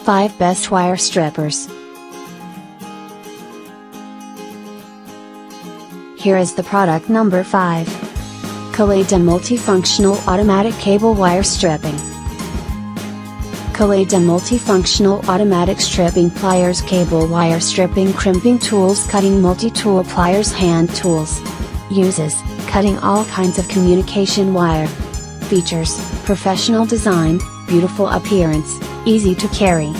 5 Best Wire Strippers. Here is the product number 5. KALAIDUN Multifunctional Automatic Cable Wire Stripping. KALAIDUN Multifunctional Automatic Stripping Pliers Cable Wire Stripping Crimping Tools Cutting Multi-Tool Pliers Hand Tools. Uses, cutting all kinds of communication wire. Features, professional design, beautiful appearance, easy to carry.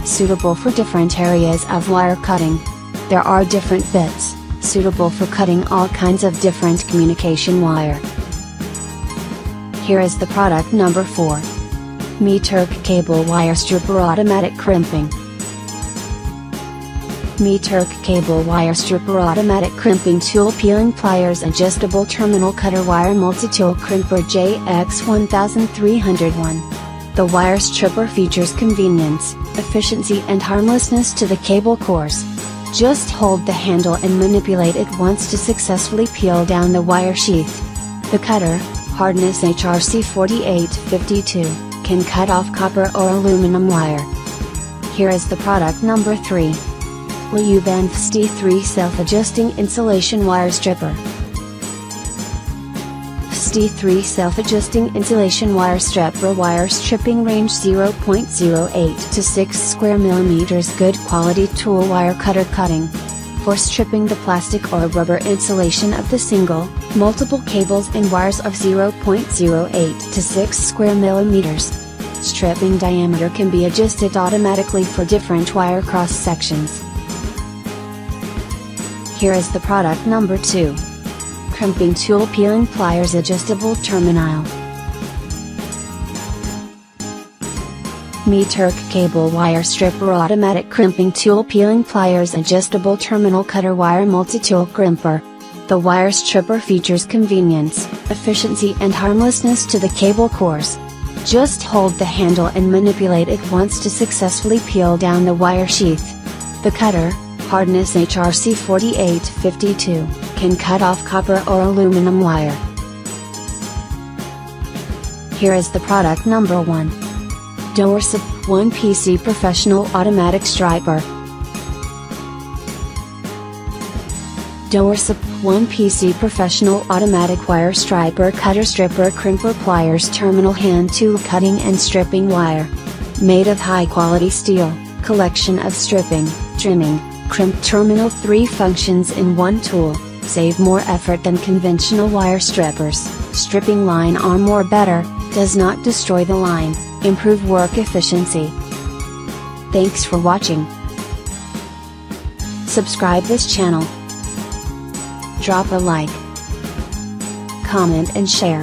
Suitable for different areas of wire cutting. There are different bits, suitable for cutting all kinds of different communication wire. Here is the product number 4. Meterk Cable Wire Stripper Automatic Crimping. Meterk Cable Wire Stripper Automatic Crimping Tool Peeling Pliers Adjustable Terminal Cutter Wire Multi-Tool Crimper JX1301. The wire stripper features convenience, efficiency and harmlessness to the cable cores. Just hold the handle and manipulate it once to successfully peel down the wire sheath. The cutter, hardness HRC 4852, can cut off copper or aluminum wire. Here is the product number 3. LUBAN FS-D3 Self-Adjusting Insulation Wire Stripper. FS-D3 Self-Adjusting Insulation Wire Stripper Wire Stripping Range 0.08 to 6 square millimeters. Good quality tool wire cutter cutting. For stripping the plastic or rubber insulation of the single, multiple cables and wires of 0.08 to 6 square millimeters. Stripping diameter can be adjusted automatically for different wire cross sections. Here is the product number 2. Crimping Tool Peeling Pliers Adjustable Terminal. Meterk Cable Wire Stripper Automatic Crimping Tool Peeling Pliers Adjustable Terminal Cutter Wire Multi-Tool Crimper. The wire stripper features convenience, efficiency and harmlessness to the cable cores. Just hold the handle and manipulate it once to successfully peel down the wire sheath. The cutter, hardness HRC 4852, can cut off copper or aluminum wire. Here is the product number 1. Doersupp 1PC Professional Automatic Striper. Doersupp 1PC Professional Automatic Wire Striper Cutter Stripper Crimper Pliers Terminal Hand Tool Cutting and Stripping Wire. Made of high quality steel, collection of stripping, trimming, crimp terminal 3 functions in one tool. Save more effort than conventional wire strippers. Stripping line arm or better, does not destroy the line, improve work efficiency. Thanks for watching. Subscribe this channel. Drop a like, comment and share.